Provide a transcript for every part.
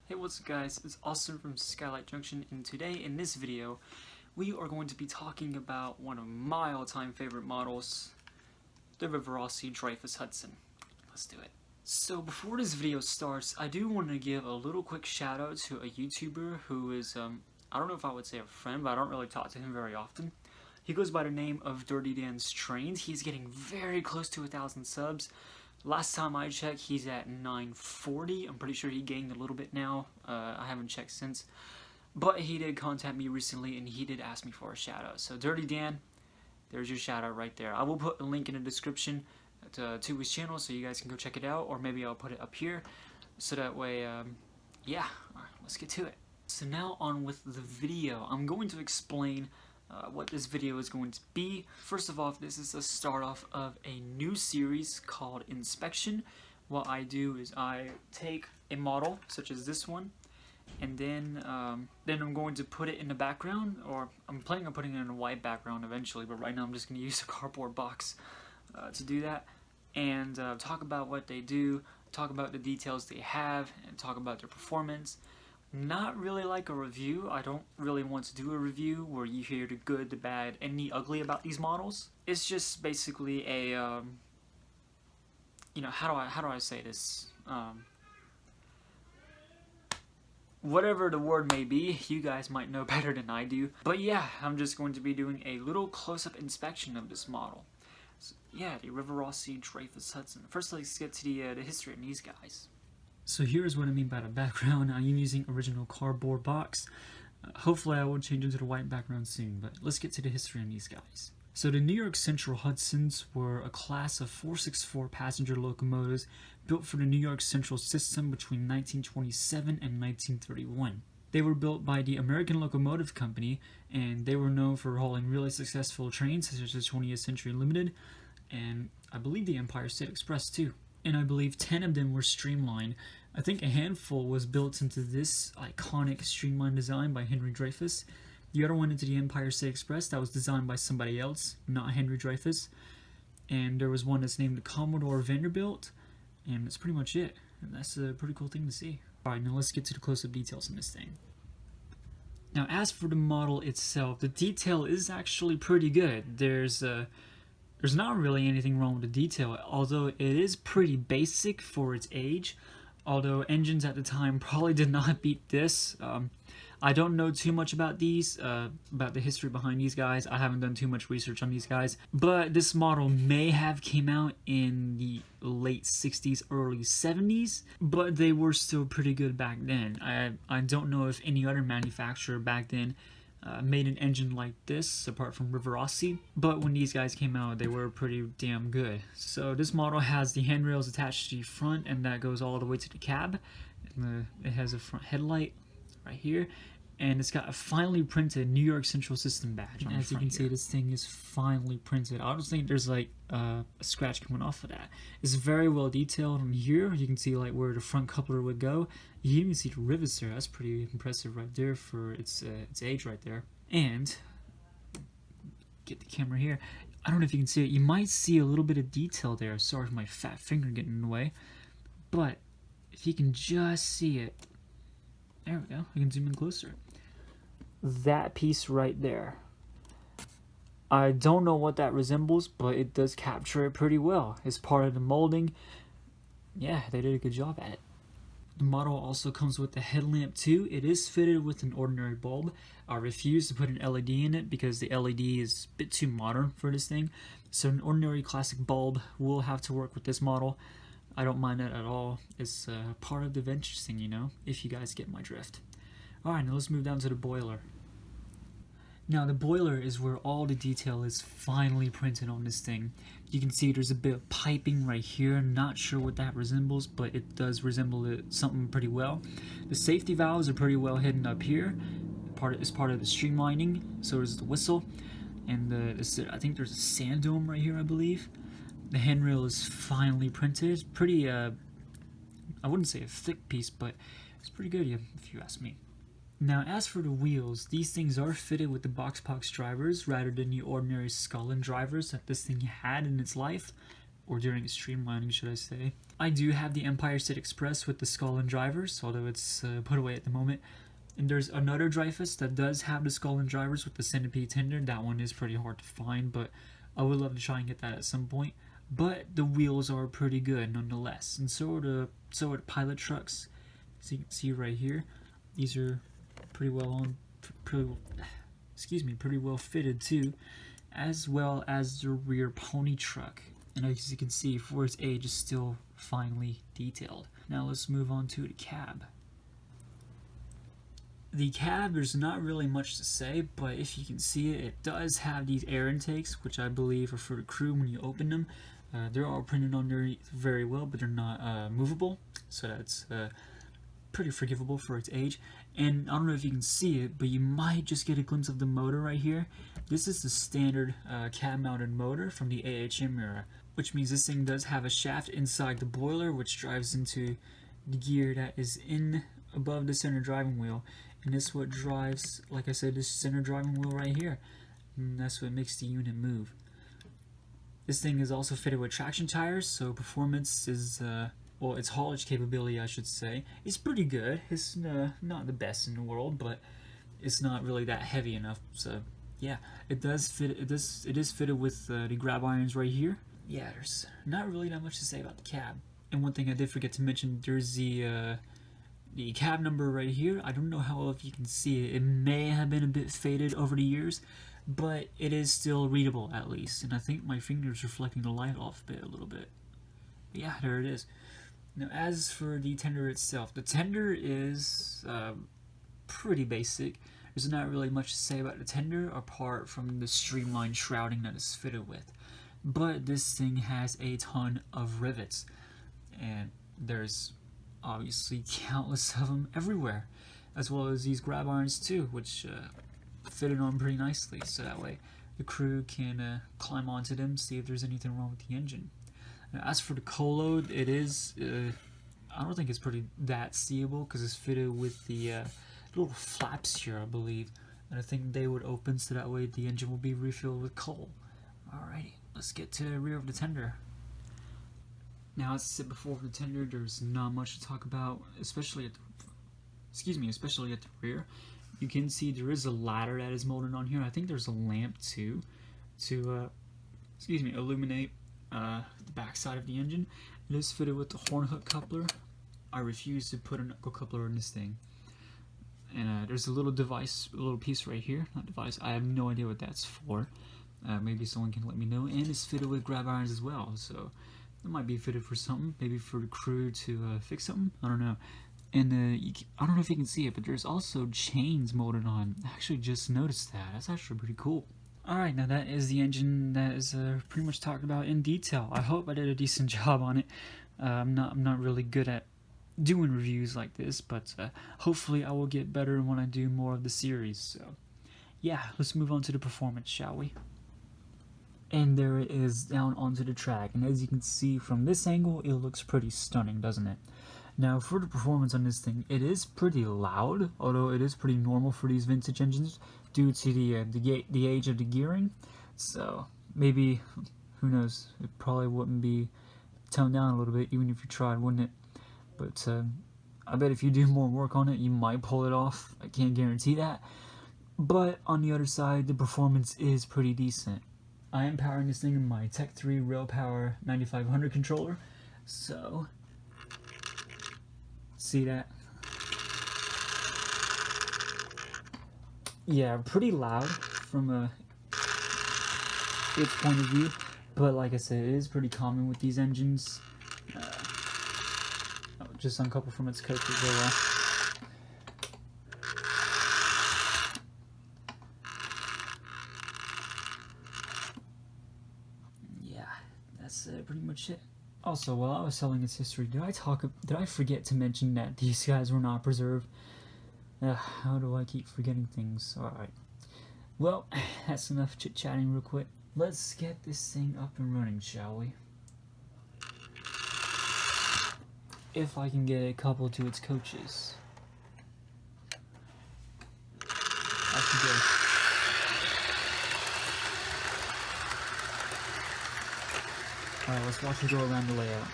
Hey, what's up guys, it's Austin from Skylight Junction, and today in this video we are going to be talking about one of my all-time favorite models, the Rivarossi Dreyfuss Hudson. Let's do it. So before this video starts, I do want to give a little quick shout out to a YouTuber who is, I don't know if I would say a friend, but I don't really talk to him very often. He goes by the name of Dirty Dan's Trains. He's getting very close to 1,000 subs. Last time I checked, he's at 940. I'm pretty sure he gained a little bit now. I haven't checked since. But he did contact me recently, and he did ask me for a shout out. So Dirty Dan, there's your shout out right there. I will put a link in the description to his channel so you guys can go check it out. Or maybe I'll put it up here. So that way, yeah, all right, let's get to it. So now on with the video. I'm going to explain what this video is going to be. First of all, this is the start off of a new series called Inspection. What I do is I take a model such as this one, and then I'm going to put it in the background, or I'm planning on putting it in a white background eventually, but right now I'm just going to use a cardboard box to do that, and talk about what they do, talk about the details they have, and talk about their performance. Not really like a review. I don't really want to do a review where you hear the good, the bad, and the ugly about these models. It's just basically a, you know, how do I say this? Whatever the word may be, you guys might know better than I do. But yeah, I'm just going to be doing a little close-up inspection of this model. So, yeah, the Rivarossi Dreyfuss Hudson. First, let's get to the history of these guys. So here's what I mean by the background. I'm using original cardboard box. Hopefully I will change into the white background soon, but let's get to the history on these guys. So the New York Central Hudsons were a class of 464 passenger locomotives built for the New York Central system between 1927 and 1931. They were built by the American Locomotive Company, and they were known for hauling really successful trains such as the 20th Century Limited, and I believe the Empire State Express too. And I believe 10 of them were streamlined. I think a handful was built into this iconic streamlined design by Henry Dreyfuss. The other one into the Empire State Express that was designed by somebody else, not Henry Dreyfuss. And there was one that's named the Commodore Vanderbilt, and that's pretty much it. And that's a pretty cool thing to see. Alright, now let's get to the close-up details on this thing. Now as for the model itself, the detail is actually pretty good. There's not really anything wrong with the detail, although it is pretty basic for its age, although engines at the time probably did not beat this. I don't know too much about these, about the history behind these guys. I haven't done too much research on these guys, but this model may have came out in the late 60s, early 70s, but they were still pretty good back then. I don't know if any other manufacturer back then made an engine like this, apart from Rivarossi, but when these guys came out, they were pretty damn good. So this model has the handrails attached to the front, and that goes all the way to the cab. And it has a front headlight right here, and it's got a finely printed New York Central System badge. And as you can see, this thing is finely printed. I don't think there's like a scratch coming off of that. It's very well detailed on here. You can see like where the front coupler would go. You even see the rivets there. That's pretty impressive right there for its age right there. And get the camera here. I don't know if you can see it. You might see a little bit of detail there. Sorry for my fat finger getting in the way. But if you can just see it, there we go. I can zoom in closer. That piece right there. I don't know what that resembles, but it does capture it pretty well. It's part of the molding. Yeah, they did a good job at it. The model also comes with the headlamp too. It is fitted with an ordinary bulb. I refuse to put an LED in it because the LED is a bit too modern for this thing. So an ordinary classic bulb will have to work with this model. I don't mind that at all. It's part of the ventures thing, you know, if you guys get my drift. Alright, now let's move down to the boiler. Now the boiler is where all the detail is finely printed on this thing. You can see there's a bit of piping right here. Not sure what that resembles, but it does resemble something pretty well. The safety valves are pretty well hidden up here. It's part of the streamlining. So is the whistle, and I think there's a sand dome right here, I believe. The handrail is finely printed. Pretty, I wouldn't say a thick piece, but it's pretty good if you ask me. Now as for the wheels, these things are fitted with the Boxbox drivers rather than the ordinary Scullin drivers that this thing had in its life. or during streamlining, should I say. I do have the Empire State Express with the skull and drivers, although it's put away at the moment. And there's another Dreyfus that does have the skull and drivers with the Centipede tender. That one is pretty hard to find, but I would love to try and get that at some point. But the wheels are pretty good nonetheless, and so are the pilot trucks. As you can see right here, these are pretty well fitted too, as well as the rear pony truck. And as you can see, for its age, is still finely detailed. Now let's move on to the cab. The cab, there's not really much to say, but if you can see it, it does have these air intakes, which I believe are for the crew when you open them. They're all printed on there very well, but they're not movable, so that's pretty forgivable for its age. And I don't know if you can see it, but you might just get a glimpse of the motor right here. This is the standard cab-mounted motor from the AHM era, which means this thing does have a shaft inside the boiler, which drives into the gear that is in above the center driving wheel. And this is what drives, like I said, this center driving wheel right here. And that's what makes the unit move. This thing is also fitted with traction tires, so performance is, well, its haulage capability, I should say, is pretty good. It's not the best in the world, but it's not really that heavy enough. So yeah, it does fit. It is fitted with the grab irons right here. Yeah, there's not really that much to say about the cab. And one thing I did forget to mention, there's the cab number right here. I don't know how well if you can see it. It may have been a bit faded over the years, but it is still readable at least. And I think my finger's reflecting the light off a little bit. But yeah, there it is. Now, as for the tender itself, the tender is pretty basic. There's not really much to say about the tender apart from the streamlined shrouding that it's fitted with. But this thing has a ton of rivets, and there's obviously countless of them everywhere, as well as these grab irons too, which fit it on pretty nicely, so that way the crew can climb onto them, see if there's anything wrong with the engine. Now, as for the co-load, it is I don't think it's that seeable because it's fitted with the little flaps here, I believe, and I think they would open so that way the engine will be refilled with coal. Alrighty, let's get to the rear of the tender. Now, as I said before, the tender, there's not much to talk about, especially at the rear. You can see there is a ladder that is molded on here. I think there's a lamp too to illuminate the back side of the engine. It is fitted with the horn hook coupler. I refuse to put a knuckle coupler in this thing. And there's a little piece right here. Not device. I have no idea what that's for. Maybe someone can let me know. And it's fitted with grab irons as well. So it might be fitted for something. Maybe for the crew to fix something. I don't know. And I don't know if you can see it, but there's also chains molded on. I actually just noticed that. That's actually pretty cool. Alright, now that is the engine that is pretty much talked about in detail. I hope I did a decent job on it. I'm not really good at doing reviews like this, but hopefully I will get better when I do more of the series. So yeah, let's move on to the performance, shall we? And there it is down onto the track, and as you can see from this angle, it looks pretty stunning, doesn't it? Now, for the performance on this thing, it is pretty loud, although it is pretty normal for these vintage engines due to the age of the gearing. So maybe, who knows, it probably wouldn't be toned down a little bit even if you tried, wouldn't it? But I bet if you do more work on it, you might pull it off. I can't guarantee that. But on the other side, the performance is pretty decent. I am powering this thing in my Tech 3 RailPower 9500 controller, so see that? Yeah, pretty loud from its point of view, but like I said, it is pretty common with these engines. Just uncoupled from its coach as well. Yeah, that's pretty much it. Also, while I was telling its history, did I forget to mention that these guys were not preserved? How do I keep forgetting things? Alright. Well, that's enough chit-chatting real quick. Let's get this thing up and running, shall we? If I can get it coupled to its coaches. I should go. Alright, let's watch it go around the layout.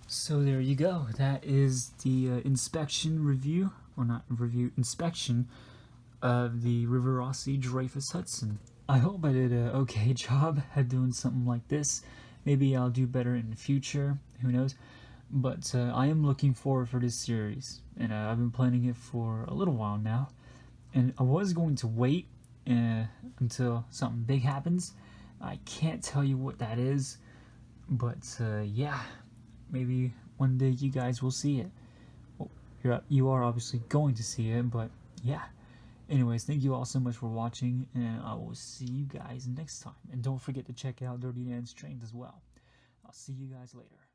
So there you go. That is the inspection review, or not review, inspection of the Rivarossi Dreyfuss Hudson. I hope I did a okay job at doing something like this. Maybe I'll do better in the future, who knows. But I am looking forward for this series, and I've been planning it for a little while now. And I was going to wait until something big happens. I can't tell you what that is, but yeah, maybe one day you guys will see it. Well, you are obviously going to see it, but yeah. Anyways, thank you all so much for watching, and I will see you guys next time. And don't forget to check out Dirty Dan's Trains as well. I'll see you guys later.